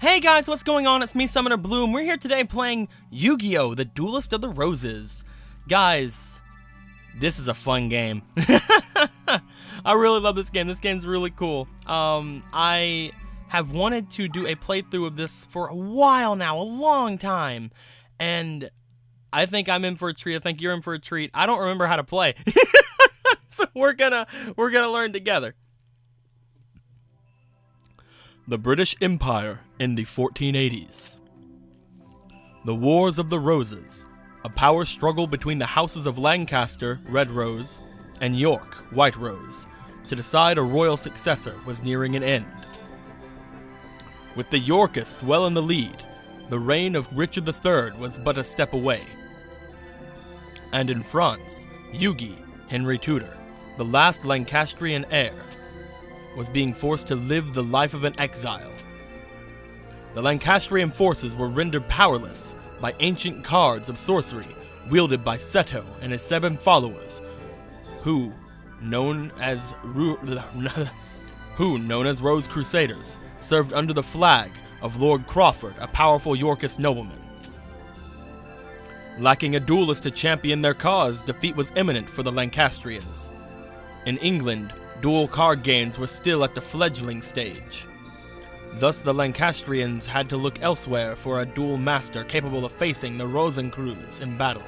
Hey guys, what's going on? It's me, Summoner Bloom. We're here today playing Yu-Gi-Oh! The Duelist of the Roses. Guys, this is a fun game. I really love this game. This game's really cool. I have wanted to do a playthrough of this for a while now, a long time. And I think I'm in for a treat. I think you're in for a treat. I don't remember how to play. So we're gonna learn together. The British Empire in the 1480s. The Wars of the Roses, a power struggle between the houses of Lancaster, Red Rose, and York, White Rose, to decide a royal successor was nearing an end. With the Yorkists well in the lead, the reign of Richard III was but a step away. And in France, Hugues, Henry Tudor, the last Lancastrian heir, was being forced to live the life of an exile. The Lancastrian forces were rendered powerless by ancient cards of sorcery wielded by Seto and his 7 followers, who, known as Rose Crusaders, served under the flag of Lord Crawford, a powerful Yorkist nobleman. Lacking a duelist to champion their cause, defeat was imminent for the Lancastrians. In England, dual card games were still at the fledgling stage. Thus the Lancastrians had to look elsewhere for a duel master capable of facing the Rosencrews in battle.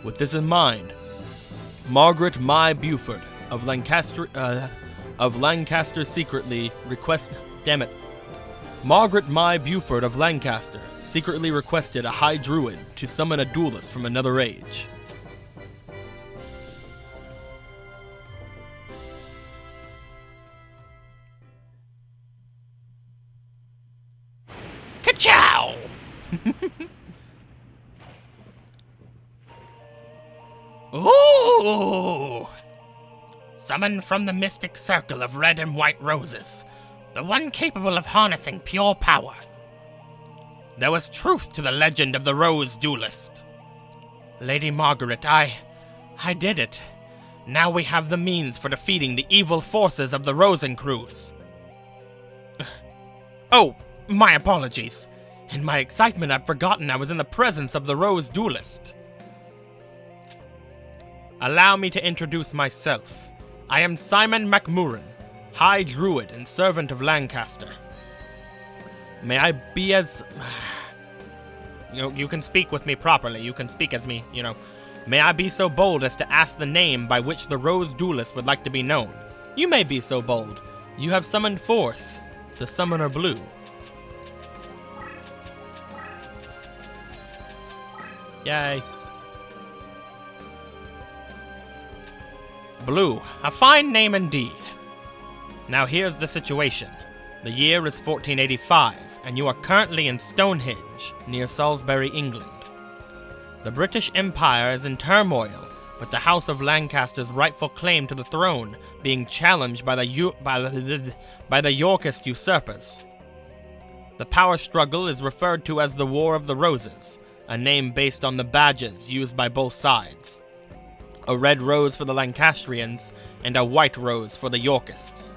With this in mind, Margaret Mai Beaufort of Lancaster secretly requested a high druid to summon a duelist from another age. Ka-chow! Ooh! Summoned from the mystic circle of red and white roses, the one capable of harnessing pure power. There was truth to the legend of the Rose Duelist. Lady Margaret, I did it. Now we have the means for defeating the evil forces of the Rosencrews. Oh, my apologies. In my excitement, I've forgotten I was in the presence of the Rose Duelist. Allow me to introduce myself. I am Simon MacMurrin, High Druid and servant of Lancaster. May I be as... You can speak with me properly. You can speak as me, May I be so bold as to ask the name by which the Rose Duelist would like to be known? You may be so bold. You have summoned forth the Summoner Blue. Yay. Blue, a fine name indeed. Now here's the situation. The year is 1485, and you are currently in Stonehenge, near Salisbury, England. The British Empire is in turmoil, with the House of Lancaster's rightful claim to the throne being challenged by the Yorkist usurpers. The power struggle is referred to as the War of the Roses, a name based on the badges used by both sides. A red rose for the Lancastrians, and a white rose for the Yorkists.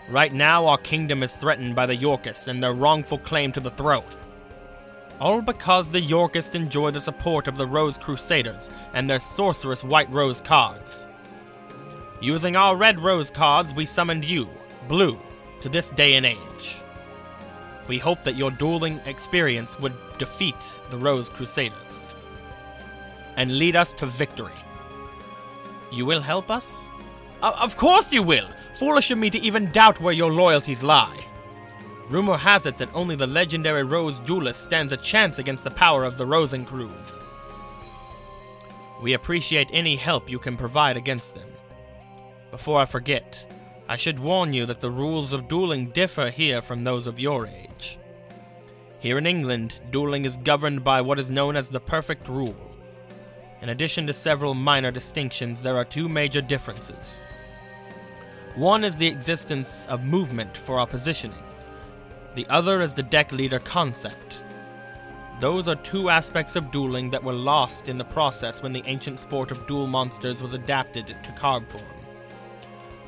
Right now, our kingdom is threatened by the Yorkists and their wrongful claim to the throne. All because the Yorkists enjoy the support of the Rose Crusaders and their sorcerous white rose cards. Using our red rose cards, we summoned you, Blue, to this day and age. We hope that your dueling experience would defeat the Rose Crusaders and lead us to victory. You will help us? Of course you will! Foolish of me to even doubt where your loyalties lie. Rumor has it that only the legendary Rose Duelist stands a chance against the power of the Rosencrews. We appreciate any help you can provide against them. Before I forget, I should warn you that the rules of dueling differ here from those of your age. Here in England, dueling is governed by what is known as the perfect rule. In addition to several minor distinctions, there are 2 major differences. One is the existence of movement for our positioning. The other is the deck leader concept. Those are 2 aspects of dueling that were lost in the process when the ancient sport of duel monsters was adapted to card form.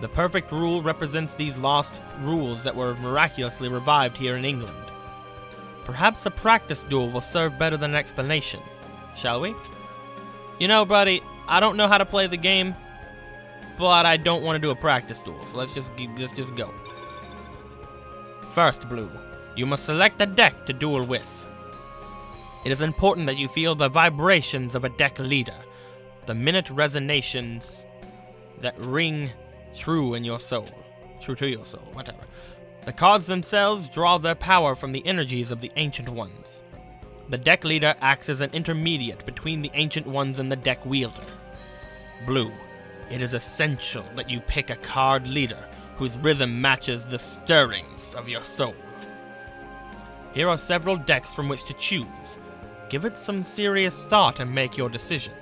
The perfect rule represents these lost rules that were miraculously revived here in England. Perhaps a practice duel will serve better than an explanation. Shall we? You know, buddy, I don't know how to play the game, but I don't want to do a practice duel, so let's just go. First, Blue, you must select a deck to duel with. It is important that you feel the vibrations of a deck leader, the minute resonations that ring true in your soul. True to your soul, whatever. The cards themselves draw their power from the energies of the Ancient Ones. The deck leader acts as an intermediate between the Ancient Ones and the deck wielder. Blue, it is essential that you pick a card leader whose rhythm matches the stirrings of your soul. Here are several decks from which to choose. Give it some serious thought and make your decision.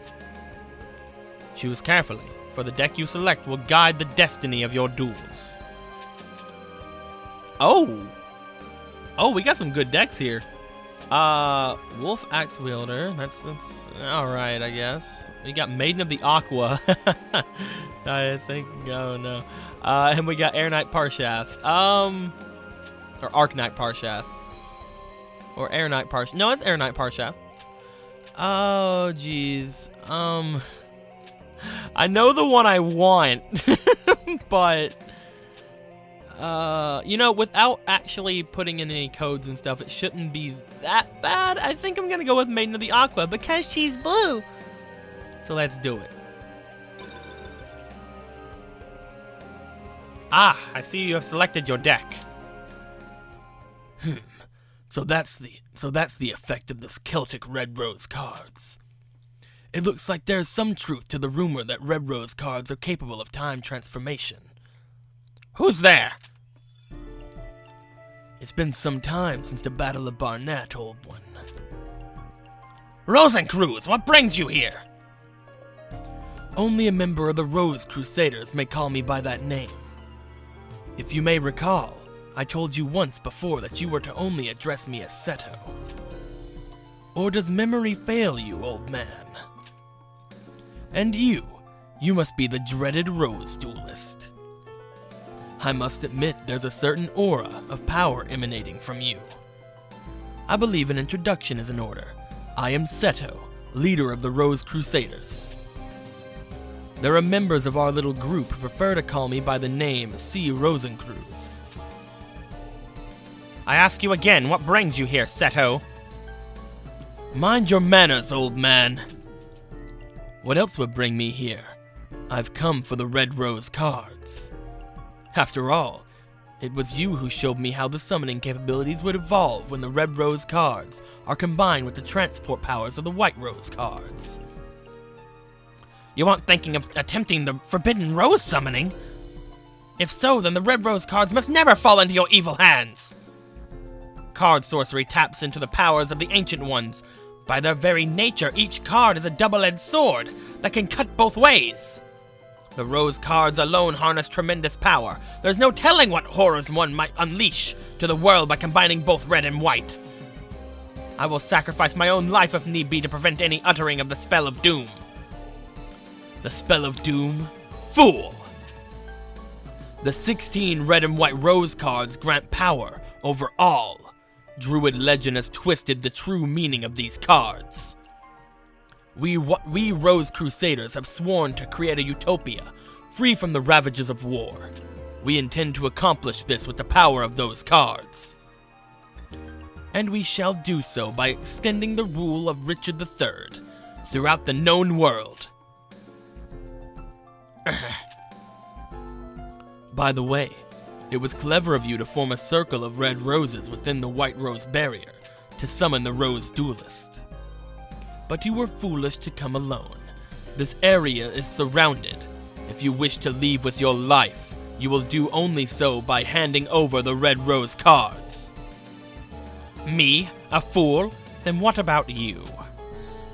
Choose carefully, for the deck you select will guide the destiny of your duels. Oh, we got some good decks here. Wolf Axe Wielder, that's alright, I guess. We got Maiden of the Aqua. I think, oh no. And we got Air Knight Parshath. Or Arc Knight Parshath. Or Air Knight Parshath. No, it's Air Knight Parshath. Oh, jeez. I know the one I want, but, you know, without actually putting in any codes and stuff, it shouldn't be that bad. I think I'm gonna go with Maiden of the Aqua because she's blue. So let's do it. Ah, I see you have selected your deck. So that's the effect of this Celtic Red Rose cards. It looks like there's some truth to the rumor that Red Rose cards are capable of time transformation. Who's there? It's been some time since the Battle of Barnet, old one. Rosencruz, what brings you here? Only a member of the Rose Crusaders may call me by that name. If you may recall, I told you once before that you were to only address me as Seto. Or does memory fail you, old man? And you must be the dreaded Rose Duelist. I must admit there's a certain aura of power emanating from you. I believe an introduction is in order. I am Seto, leader of the Rose Crusaders. There are members of our little group who prefer to call me by the name C. Rosencruz. I ask you again, what brings you here, Seto? Mind your manners, old man. What else would bring me here? I've come for the Red Rose cards. After all, it was you who showed me how the summoning capabilities would evolve when the Red Rose cards are combined with the transport powers of the White Rose cards. You aren't thinking of attempting the Forbidden Rose summoning? If so, then the Red Rose cards must never fall into your evil hands. Card sorcery taps into the powers of the Ancient Ones. By their very nature, each card is a double-edged sword that can cut both ways. The Rose cards alone harness tremendous power. There's no telling what horrors one might unleash to the world by combining both red and white. I will sacrifice my own life if need be to prevent any uttering of the spell of doom. The spell of doom? Fool! The 16 red and white Rose cards grant power over all. Druid legend has twisted the true meaning of these cards. We Rose Crusaders have sworn to create a utopia, free from the ravages of war. We intend to accomplish this with the power of those cards. And we shall do so by extending the rule of Richard III throughout the known world. By the way, it was clever of you to form a circle of red roses within the White Rose barrier to summon the Rose Duelist. But you were foolish to come alone. This area is surrounded. If you wish to leave with your life, you will do only so by handing over the Red Rose cards. Me? A fool? Then what about you?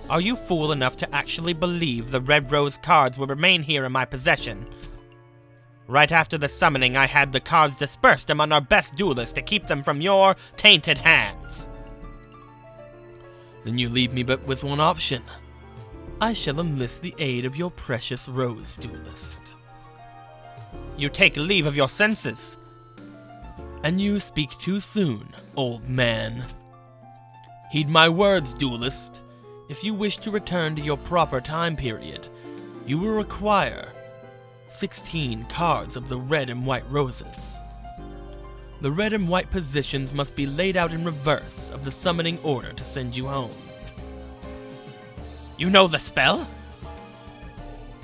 Are you fool enough to actually believe the Red Rose cards will remain here in my possession? Right after the summoning, I had the cards dispersed among our best duelists to keep them from your tainted hands. Then you leave me but with one option. I shall enlist the aid of your precious Rose Duelist. You take leave of your senses. And you speak too soon, old man. Heed my words, Duelist. If you wish to return to your proper time period, you will require 16 cards of the red and white roses. The red and white positions must be laid out in reverse of the summoning order to send you home. You know the spell?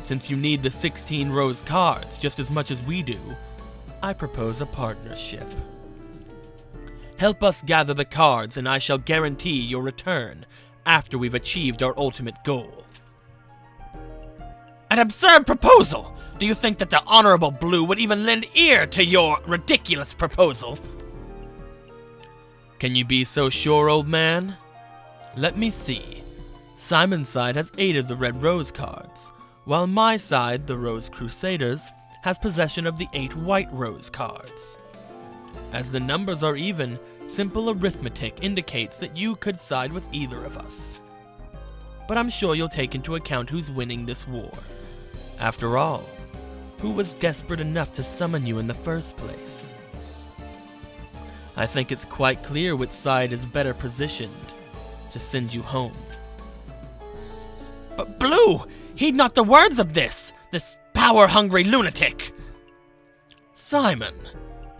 Since you need the 16 rose cards just as much as we do, I propose a partnership. Help us gather the cards and I shall guarantee your return after we've achieved our ultimate goal. An absurd proposal! Do you think that the Honorable Blue would even lend ear to your ridiculous proposal? Can you be so sure, old man? Let me see. Simon's side has 8 of the red rose cards, while my side, the Rose Crusaders, has possession of the 8 white rose cards. As the numbers are even, simple arithmetic indicates that you could side with either of us. But I'm sure you'll take into account who's winning this war. After all, who was desperate enough to summon you in the first place? I think it's quite clear which side is better positioned to send you home. But Blue, heed not the words of this power-hungry lunatic! Simon,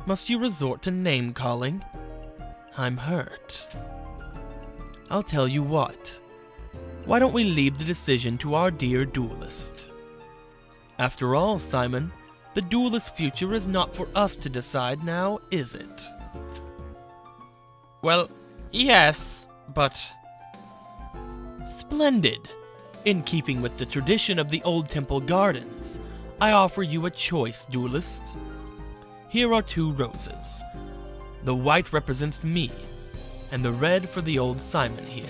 must you resort to name-calling? I'm hurt. I'll tell you what. Why don't we leave the decision to our dear Duelist? After all, Simon, the Duelist's future is not for us to decide now, is it? Well, yes, but... Splendid! In keeping with the tradition of the Old Temple Gardens, I offer you a choice, Duelist. Here are 2 roses. The white represents me, and the red for the old Simon here.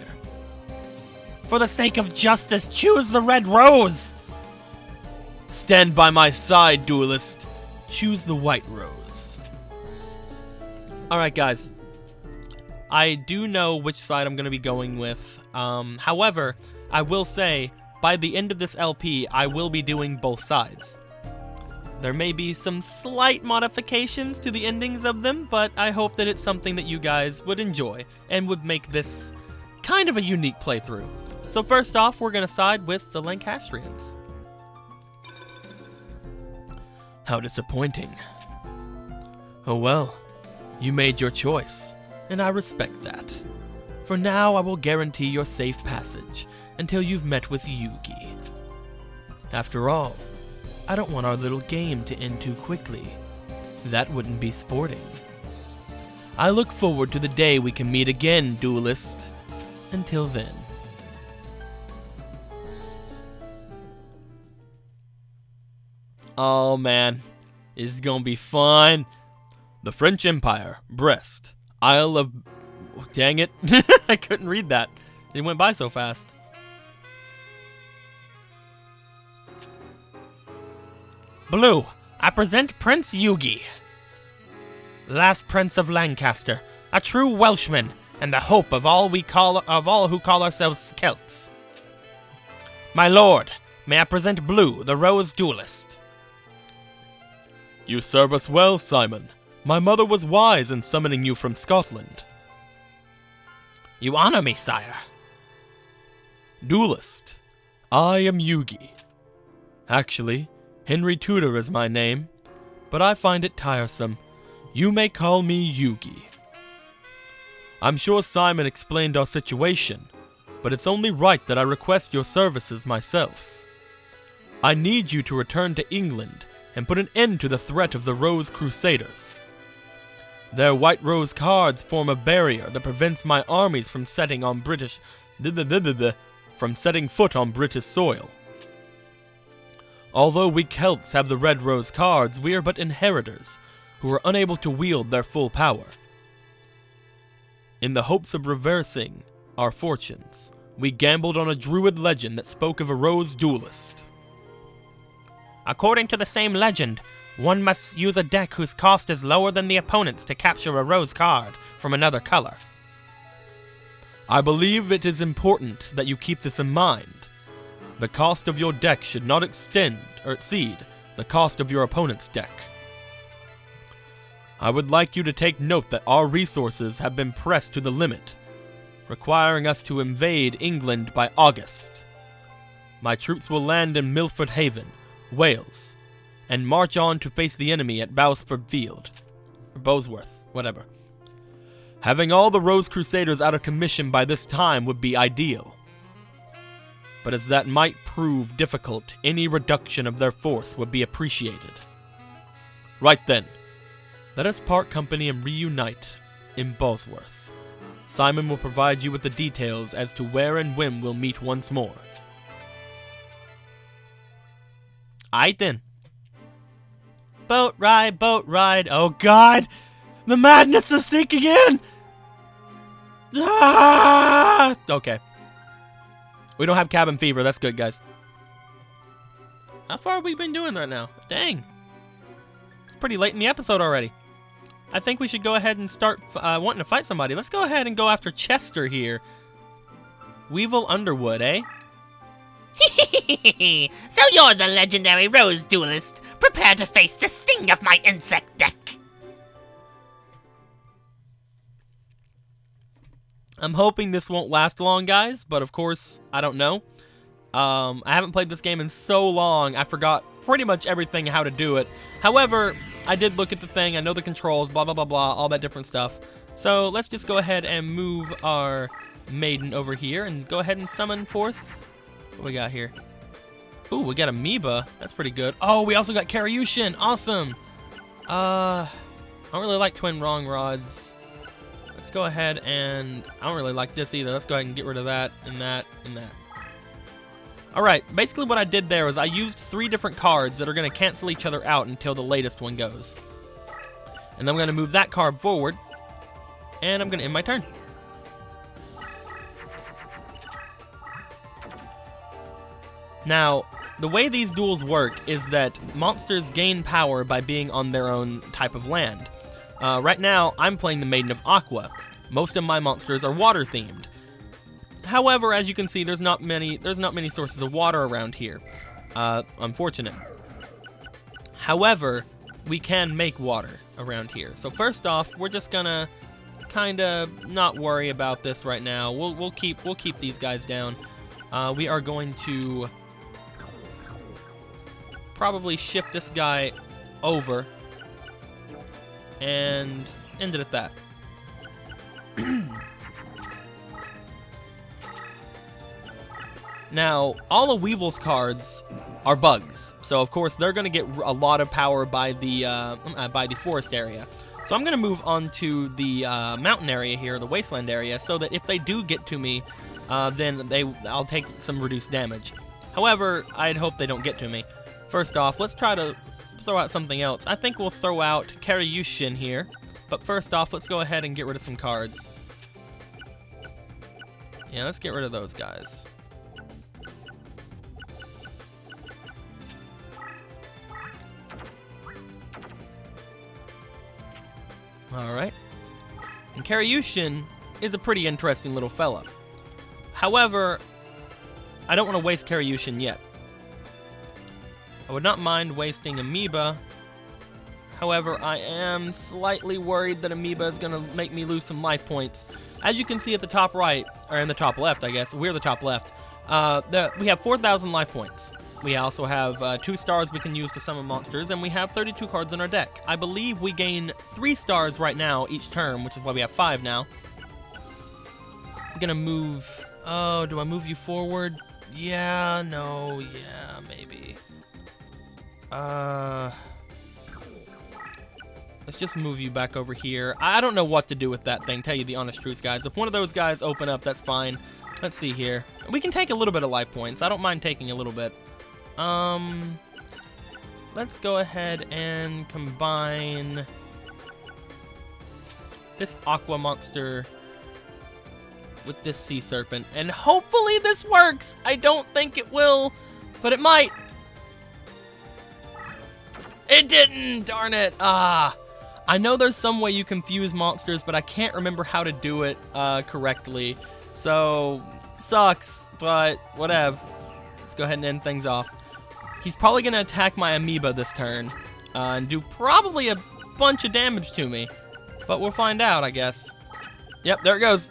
For the sake of justice, choose the red rose! Stand by my side, Duelist. Choose the white rose. Alright, guys. I do know which side I'm going to be going with. However, I will say, by the end of this LP, I will be doing both sides. There may be some slight modifications to the endings of them, but I hope that it's something that you guys would enjoy and would make this kind of a unique playthrough. So first off, we're going to side with the Lancastrians. How disappointing. Oh well, you made your choice, and I respect that. For now, I will guarantee your safe passage until you've met with Yugi. After all, I don't want our little game to end too quickly. That wouldn't be sporting. I look forward to the day we can meet again, Duelist. Until then. Oh man, this is gonna be fun. The French Empire, Brest, Isle of... Dang it, I couldn't read that. It went by so fast. Blue, I present Prince Yugi, last Prince of Lancaster, a true Welshman, and the hope of all who call ourselves Celts. My lord, may I present Blue, the Rose Duelist. You serve us well, Simon. My mother was wise in summoning you from Scotland. You honor me, sire. Duelist, I am Yugi. Actually, Henry Tudor is my name, but I find it tiresome. You may call me Yugi. I'm sure Simon explained our situation, but it's only right that I request your services myself. I need you to return to England and put an end to the threat of the Rose Crusaders. Their white rose cards form a barrier that prevents my armies from setting foot on British soil. Although we Celts have the red rose cards, we are but inheritors who are unable to wield their full power. In the hopes of reversing our fortunes, we gambled on a druid legend that spoke of a rose duelist. According to the same legend, one must use a deck whose cost is lower than the opponent's to capture a rose card from another color. I believe it is important that you keep this in mind. The cost of your deck should not exceed the cost of your opponent's deck. I would like you to take note that our resources have been pressed to the limit, requiring us to invade England by August. My troops will land in Milford Haven, Wales, and march on to face the enemy at Bowsford Field, or Bosworth, whatever. Having all the Rose Crusaders out of commission by this time would be ideal. But as that might prove difficult, any reduction of their force would be appreciated. Right then, let us part company and reunite in Bosworth. Simon will provide you with the details as to where and when we'll meet once more. Aight then. Boat ride, oh god! The madness is sinking in! Ah! Okay. We don't have cabin fever, that's good, guys. How far have we been doing right now? Dang. It's pretty late in the episode already. I think we should go ahead and start wanting to fight somebody. Let's go ahead and go after Chester here. Weevil Underwood, eh? So you're the legendary Rose Duelist. Prepare to face the sting of my insect deck. I'm hoping this won't last long, guys, but of course, I don't know. I haven't played this game in so long, I forgot pretty much everything how to do it. However, I did look at the thing, I know the controls, blah, blah, blah, blah, all that different stuff. So let's just go ahead and move our maiden over here and go ahead and summon forth. What we got here? Ooh, we got Amoeba. That's pretty good. Oh, we also got Karyushin. Awesome. I don't really like twin wrong rods. Let's go ahead and... I don't really like this either. Let's go ahead and get rid of that, and that, and that. Alright, basically what I did there was I used 3 different cards that are going to cancel each other out until the latest one goes. And then I'm going to move that card forward, and I'm going to end my turn. Now, the way these duels work is that monsters gain power by being on their own type of land. Right now, I'm playing the Maiden of Aqua. Most of my monsters are water-themed. However, as you can see, there's not many sources of water around here. Unfortunate. However, we can make water around here. So first off, we're just gonna kinda not worry about this right now. We'll keep these guys down. We are going to probably shift this guy over and end it at that. Now, all of Weevil's cards are bugs, so of course they're going to get a lot of power by the forest area. So I'm going to move on to the mountain area here, the wasteland area, so that if they do get to me, then I'll take some reduced damage. However, I'd hope they don't get to me. First off, let's try to throw out something else. I think we'll throw out Karyushin here, but first off, let's go ahead and get rid of some cards. Yeah, let's get rid of those guys. Alright. And Karyushin is a pretty interesting little fella. However, I don't want to waste Karyushin yet. I would not mind wasting Amoeba. However, I am slightly worried that Amoeba is going to make me lose some life points. As you can see at the top right, or in the top left, I guess. We're the top left. We have 4,000 life points. We also have 2 stars we can use to summon monsters, and we have 32 cards in our deck. I believe we gain 3 stars right now each turn, which is why we have 5 now. I'm gonna move... Oh, do I move you forward? Yeah, no, yeah, maybe. Let's just move you back over here. I don't know what to do with that thing, tell you the honest truth, guys. If one of those guys open up, that's fine. Let's see here. We can take a little bit of life points. I don't mind taking a little bit. Let's go ahead and combine this aqua monster with this sea serpent, and hopefully this works. I don't think it will, but it might. It didn't, darn it. I know there's some way you can fuse monsters, but I can't remember how to do it correctly. So, sucks, but whatever. Let's go ahead and end things off. He's probably going to attack my amoeba this turn and do probably a bunch of damage to me. But we'll find out, I guess. Yep, there it goes.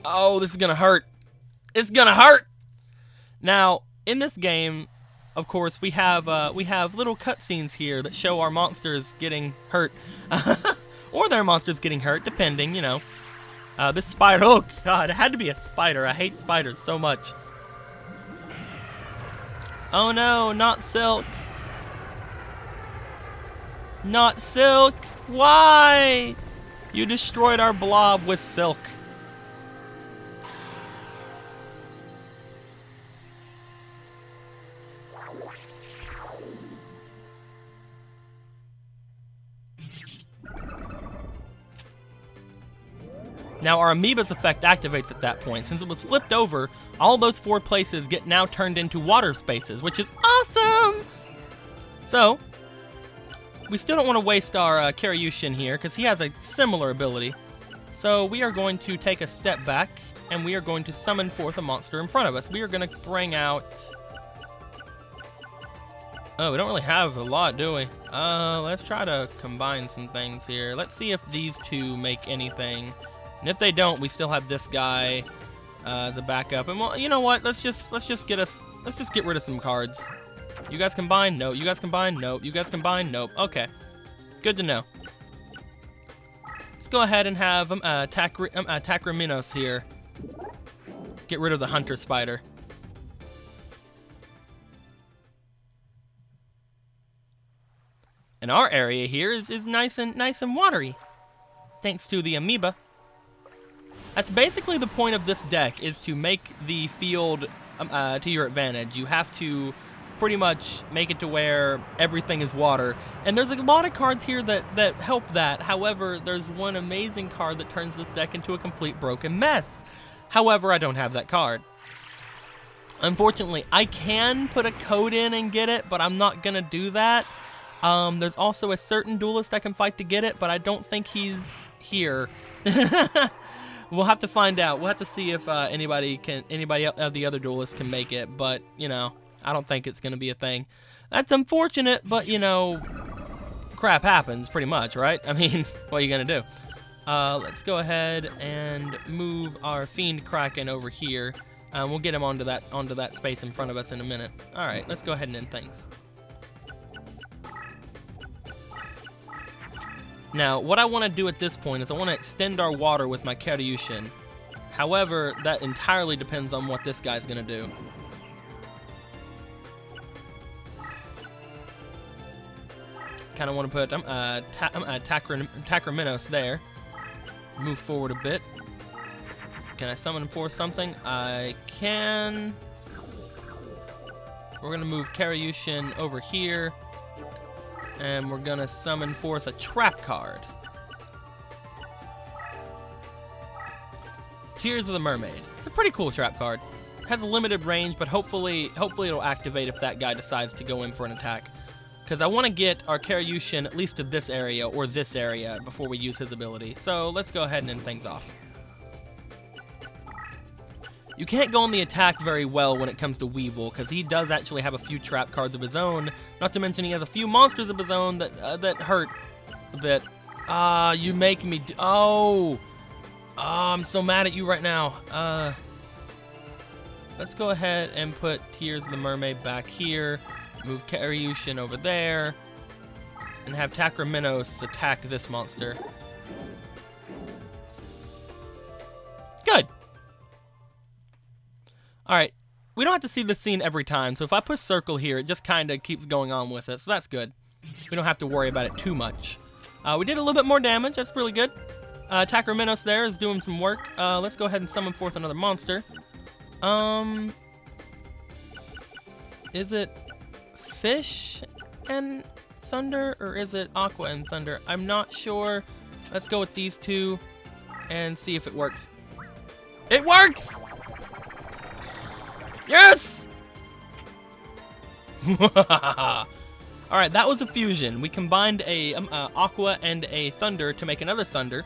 Oh, this is going to hurt. It's going to hurt. Now, in this game, of course, we have little cutscenes here that show our monsters getting hurt. Or their monsters getting hurt, depending, you know. This spider, oh god, it had to be a spider. I hate spiders so much. Oh no, not Silk. Not Silk. Why? You destroyed our blob with Silk. Now, our amoeba's effect activates at that point. Since it was flipped over, all those 4 places get now turned into water spaces, which is awesome! So, we still don't want to waste our Karyushin here, because he has a similar ability. So, we are going to take a step back, and we are going to summon forth a monster in front of us. We are going to bring out... Oh, we don't really have a lot, do we? Let's try to combine some things here. Let's see if these two make anything... And if they don't, we still have this guy as a backup. And well, you know what? Let's just get rid of some cards. You guys combine? No. You guys combine? No. You guys combine? Nope. Okay. Good to know. Let's go ahead and have Takraminos here. Get rid of the hunter spider. And our area here is nice and watery, thanks to the amoeba. That's basically the point of this deck, is to make the field to your advantage. You have to pretty much make it to where everything is water. And there's a lot of cards here that help that. However, there's one amazing card that turns this deck into a complete broken mess. However, I don't have that card. Unfortunately, I can put a code in and get it, but I'm not going to do that. There's also a certain duelist I can fight to get it, but I don't think he's here. We'll have to find out. We'll have to see if anybody of the other duelists can make it. But, you know, I don't think it's going to be a thing. That's unfortunate, but, you know, crap happens pretty much, right? I mean, what are you going to do? Let's go ahead and move our Fiend Kraken over here. We'll get him onto that space in front of us in a minute. All right, let's go ahead and end things. Now, what I want to do at this point is I want to extend our water with my Karyushin. However, that entirely depends on what this guy's going to do. Kind of want to put Takraminos there. Move forward a bit. Can I summon him for something? I can. We're going to move Karyushin over here. And we're going to summon forth a trap card. Tears of the Mermaid. It's a pretty cool trap card. It has a limited range, but hopefully it'll activate if that guy decides to go in for an attack. Because I want to get our Karyushin at least to this area or this area before we use his ability. So let's go ahead and end things off. You can't go on the attack very well when it comes to Weevil, because he does actually have a few trap cards of his own. Not to mention he has a few monsters of his own that hurt a bit. You make me I'm so mad at you right now. Let's go ahead and put Tears of the Mermaid back here. Move Karyushin over there. And have Takraminos attack this monster. Good. Alright, we don't have to see this scene every time, so if I push circle here, it just kind of keeps going on with it, so that's good. We don't have to worry about it too much. We did a little bit more damage, that's really good. Takraminos there is doing some work. Let's go ahead and summon forth another monster. Is it Fish and Thunder, or is it Aqua and Thunder? I'm not sure. Let's go with these two and see if it works. It works! Yes! Alright, that was a fusion. We combined a Aqua and a Thunder to make another Thunder.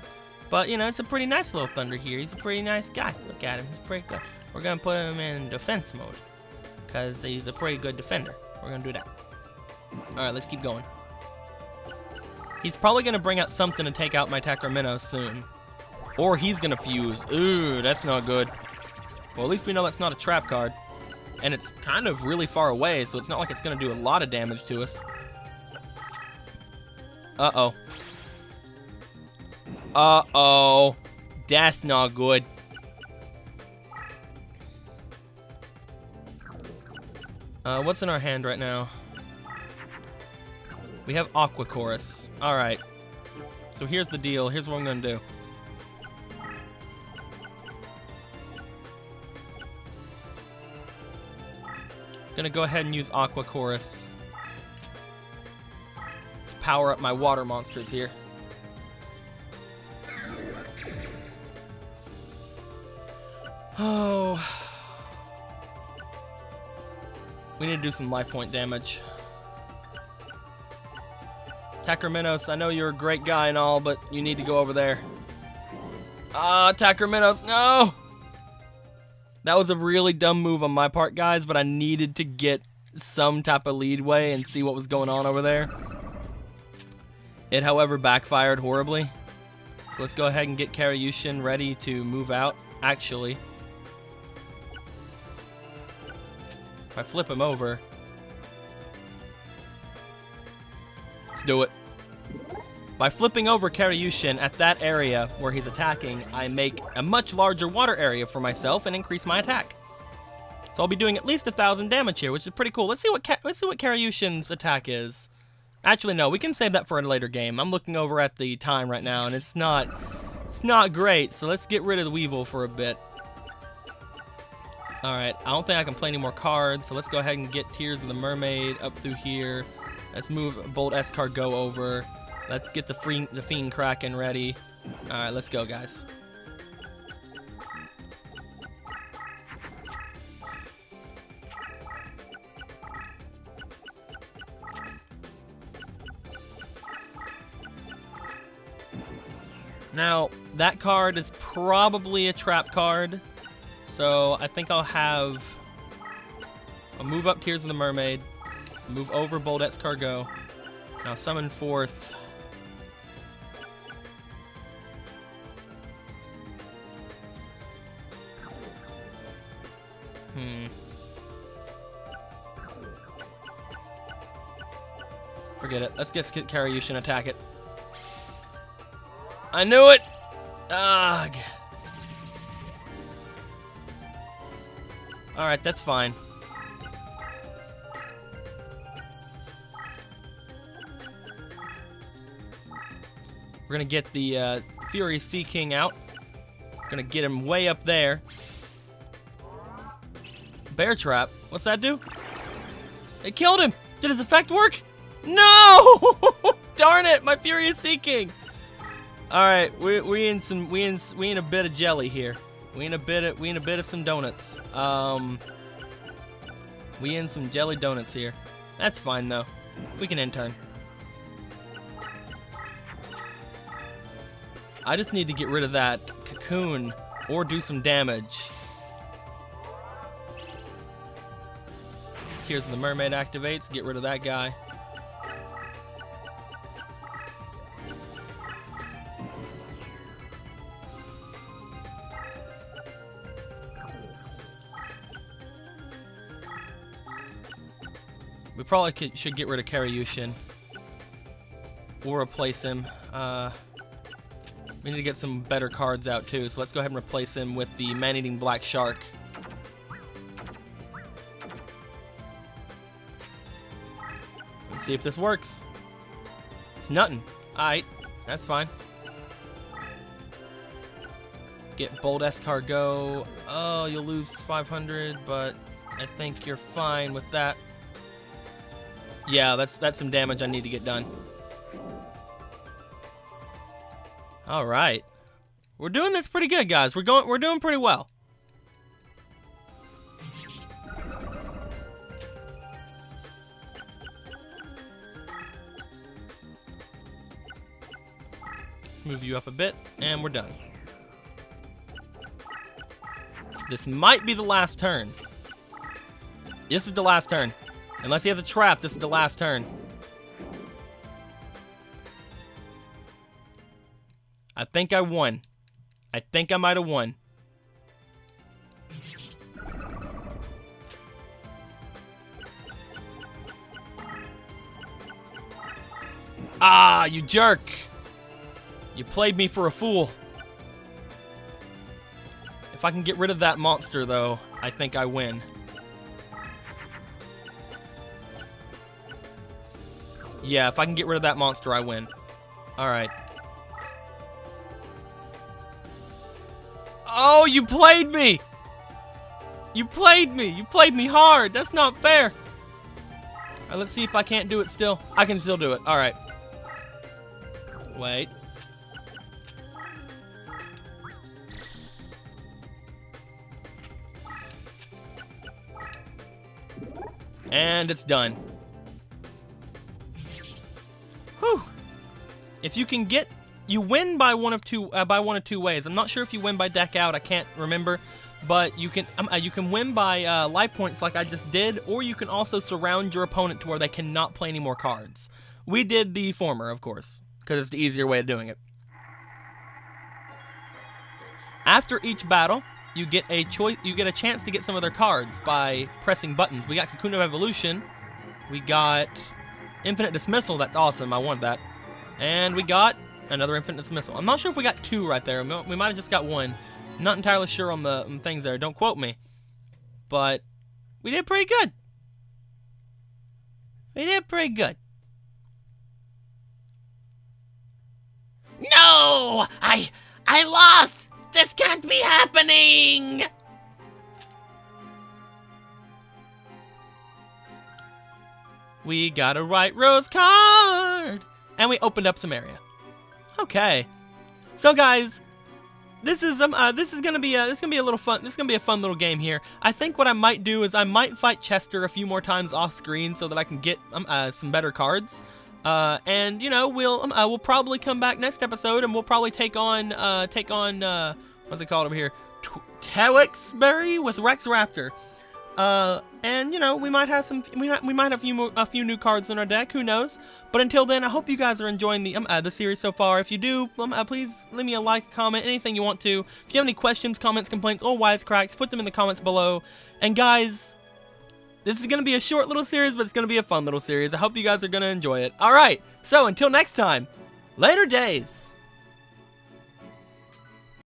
But, you know, it's a pretty nice little Thunder here. He's a pretty nice guy. Look at him. He's pretty good. we're gonna put him in defense mode. Because he's a pretty good defender. We're gonna do that. Alright, let's keep going. He's probably gonna bring out something to take out my Takraminos soon. Or he's gonna fuse. Ooh, that's not good. Well, at least we know that's not a trap card. And it's kind of really far away, so it's not like it's gonna do a lot of damage to us. Uh-oh. Uh-oh. That's not good. What's in our hand right now? We have Aqua Chorus. Alright. So here's the deal. Here's what I'm gonna do. Gonna go ahead and use Aqua Chorus to power up my water monsters here. Oh. We need to do some life point damage. Takraminos, I know you're a great guy and all, but you need to go over there. Ah, Takraminos, no! That was a really dumb move on my part, guys, but I needed to get some type of leadway and see what was going on over there. It, however, backfired horribly. So let's go ahead and get Karyushin ready to move out. Actually, if I flip him over, let's do it. By flipping over Karyushin at that area where he's attacking, I make a much larger water area for myself and increase my attack. So I'll be doing at least 1,000 damage here, which is pretty cool. Let's see what Karyushin's attack is. Actually, no, we can save that for a later game. I'm looking over at the time right now, and it's not great. So let's get rid of the Weevil for a bit. All right, I don't think I can play any more cards, so let's go ahead and get Tears of the Mermaid up through here. Let's move Bolt Escargot over. Let's get the Fiend Kraken ready. All right, let's go, guys. Now, that card is probably a trap card, so I think I'll move up Tears of the Mermaid, move over Bolt Escargot. Now summon forth Forget it. Let's get Karyushin attack it. I knew it! Ugh. Alright, that's fine. We're gonna get the Fury Sea King out. We're gonna get him way up there. Bear Trap. What's that do? It killed him! Did his effect work? No! Darn it! My Furious Sea King! Alright, we in a bit of jelly here. We in a bit of some donuts. We in some jelly donuts here. That's fine though. We can intern. I just need to get rid of that cocoon or do some damage. Tears of the Mermaid activates, get rid of that guy. We probably should get rid of Karyushin or replace him. We need to get some better cards out too, so let's go ahead and replace him with the Man-Eating Black Shark. Let's see if this works. It's nothing. Alright, that's fine. Get Bolt Escargot. Oh, you'll lose 500, but I think you're fine with that. Yeah, that's some damage I need to get done. All right, we're doing this pretty good, guys. We're doing pretty well. Let's move you up a bit, and we're done. This might be the last turn. This is the last turn. Unless he has a trap, this is the last turn. I think I won. I think I might have won. Ah, you jerk! You played me for a fool. If I can get rid of that monster, though, I think I win. Yeah, if I can get rid of that monster, I win. Alright. Oh, you played me! You played me! You played me hard! That's not fair! Alright, let's see if I can't do it still. I can still do it. Alright. Wait. And it's done. Whew. If you can get, you win by one of two ways. I'm not sure if you win by deck out. I can't remember, but you can win by life points like I just did, or you can also surround your opponent to where they cannot play any more cards. We did the former, of course, because it's the easier way of doing it. After each battle, you get a choice. You get a chance to get some of their cards by pressing buttons. We got Cocoon of Evolution. We got Infinite Dismissal. That's awesome. I want that. And we got another Infinite Dismissal. I'm not sure if we got two right there. We might have just got one. Not entirely sure on the things there. Don't quote me. But we did pretty good. We did pretty good. No! I lost! This can't be happening! We got a White Rose card! And we opened up some area. Okay. So guys, this is gonna be a little fun. This is gonna be a fun little game here. I think what I might do is I might fight Chester a few more times off screen so that I can get some better cards. And you know, we'll probably come back next episode and we'll probably take on what's it called over here? Tewixberry with Rex Raptor. And you know, we might have a few new cards in our deck. Who knows? But until then, I hope you guys are enjoying the series so far. If you do, please leave me a like, comment, anything you want to. If you have any questions, comments, complaints, or wisecracks, put them in the comments below. And guys, this is gonna be a short little series, but it's gonna be a fun little series. I hope you guys are gonna enjoy it. All right. So until next time, later days.